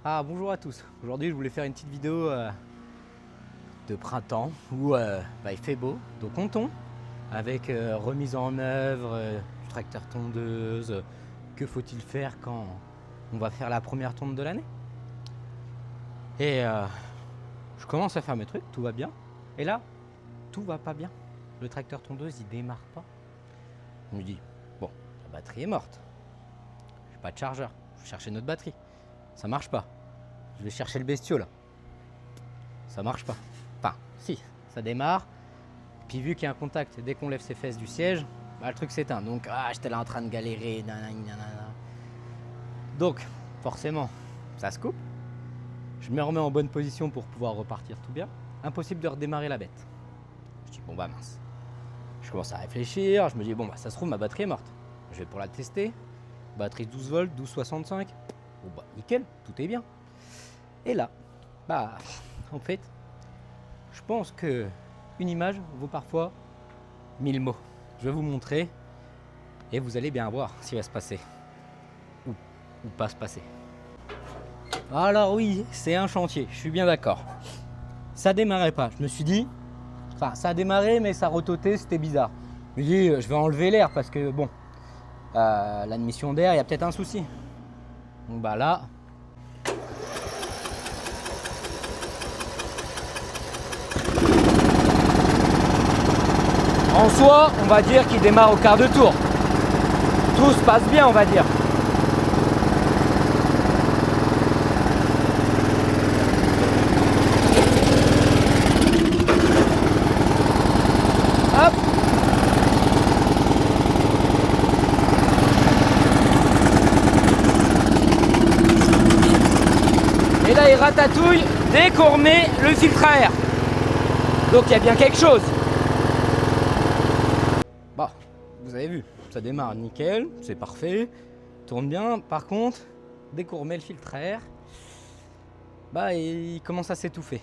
Ah, bonjour à tous. Aujourd'hui je voulais faire une petite vidéo de printemps où il fait beau, donc on tombe avec remise en œuvre du tracteur tondeuse. Que faut-il faire quand on va faire la première tonde de l'année? Et je commence à faire mes trucs, tout va bien. Et là, tout va pas bien. Le tracteur tondeuse il démarre pas. Je me dis, bon, la batterie est morte. J'ai pas de chargeur. Je vais chercher notre batterie. Ça marche pas. Je vais chercher le bestiau là. Ça marche pas. Enfin, si, ça démarre. Puis vu qu'il y a un contact, dès qu'on lève ses fesses du siège, le truc s'éteint. Donc, j'étais là en train de galérer. Nanana. Donc, forcément, ça se coupe. Je me remets en bonne position pour pouvoir repartir tout bien. Impossible de redémarrer la bête. Je dis, bon bah mince. Je commence à réfléchir. Je me dis, bon bah ça se trouve, ma batterie est morte. Je vais pour la tester. Batterie 12 volts, 12,65. Bon bah nickel, tout est bien. Et là, en fait, je pense que une image vaut parfois 1000 mots. Je vais vous montrer et vous allez bien voir ce qui va se passer ou pas se passer. Alors oui, c'est un chantier, je suis bien d'accord. Ça démarrait pas, je me suis dit, ça a démarré mais ça rototait, c'était bizarre. Je me dis, je vais enlever l'air parce que bon, l'admission d'air, il y a peut-être un souci. Donc là, en soi, on va dire qu'il démarre au quart de tour. Tout se passe bien, on va dire. Hop. Et là, il ratatouille dès qu'on remet le filtre à air. Donc il y a bien quelque chose. Bon, vous avez vu, ça démarre nickel, c'est parfait, tourne bien. Par contre, dès qu'on remet le filtre à air, il commence à s'étouffer.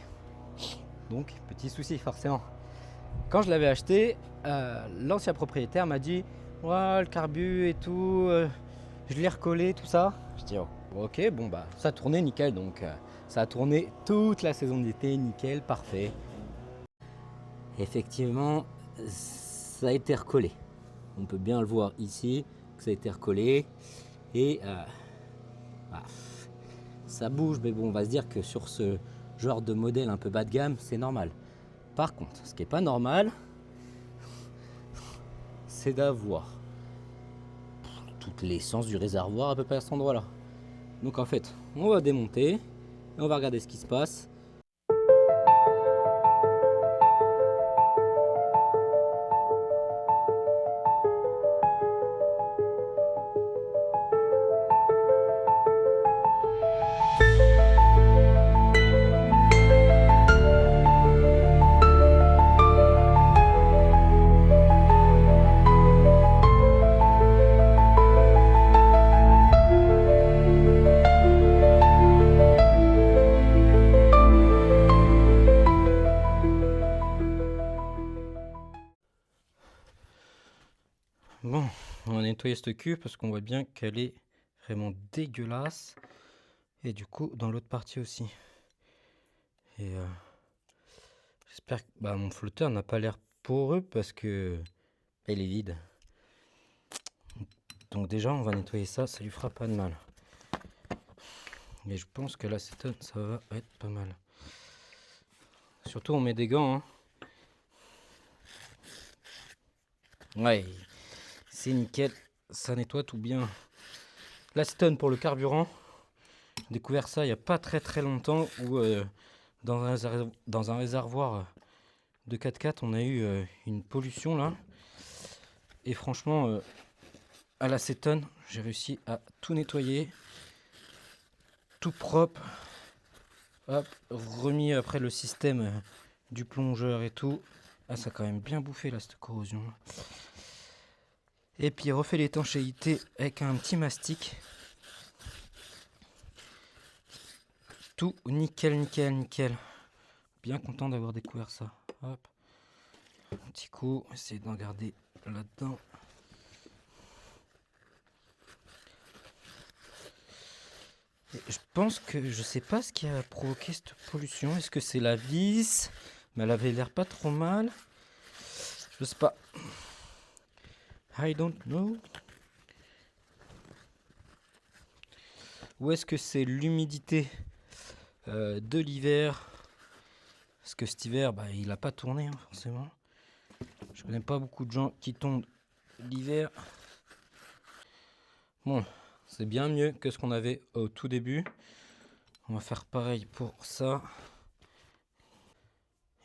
Donc, petit souci forcément. Quand je l'avais acheté, l'ancien propriétaire m'a dit ouais, le carbu et tout, je l'ai recollé, tout ça. Je dis oh, ok, bon ça tournait nickel, donc ça a tourné toute la saison d'été, nickel, parfait. Effectivement, ça a été recollé. On peut bien le voir ici, que ça a été recollé. Et ça bouge, mais bon, on va se dire que sur ce genre de modèle un peu bas de gamme, c'est normal. Par contre, ce qui n'est pas normal, c'est d'avoir toute l'essence du réservoir à peu près à cet endroit-là. Donc en fait, on va démonter et on va regarder ce qui se passe. Bon, on va nettoyer cette cuve parce qu'on voit bien qu'elle est vraiment dégueulasse. Et du coup, dans l'autre partie aussi. Et j'espère que mon flotteur n'a pas l'air poreux parce que il est vide. Donc déjà, on va nettoyer ça, ça lui fera pas de mal. Mais je pense que l'acétone, ça va être pas mal. Surtout, on met des gants. Hein. Ouais, c'est nickel, ça nettoie tout bien. L'acétone pour le carburant, j'ai découvert ça il n'y a pas très longtemps où dans un réservoir de 4x4 on a eu une pollution là. Et franchement, à l'acétone, j'ai réussi à tout nettoyer, tout propre. Hop, remis après le système du plongeur et tout. Ah, ça a quand même bien bouffé là cette corrosion. Et puis refait l'étanchéité avec un petit mastic. Tout nickel. Bien content d'avoir découvert ça. Hop. Un petit coup, essayer d'en garder là-dedans. Je pense que je sais pas ce qui a provoqué cette pollution. Est-ce que c'est la vis? Mais elle avait l'air pas trop mal. Je sais pas. I don't know. Ou est-ce que c'est l'humidité de l'hiver? Parce que cet hiver, il a pas tourné, hein, forcément. Je connais pas beaucoup de gens qui tombent l'hiver. Bon, c'est bien mieux que ce qu'on avait au tout début. On va faire pareil pour ça.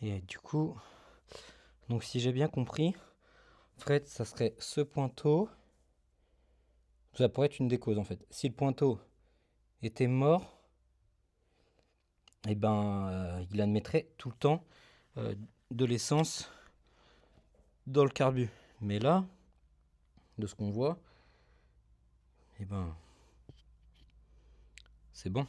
Et du coup, donc si j'ai bien compris, Fred, ça serait ce pointeau. Ça pourrait être une des causes en fait. Si le pointeau était mort, il admettrait tout le temps euh, de l'essence dans le carbu. Mais là, de ce qu'on voit, c'est bon.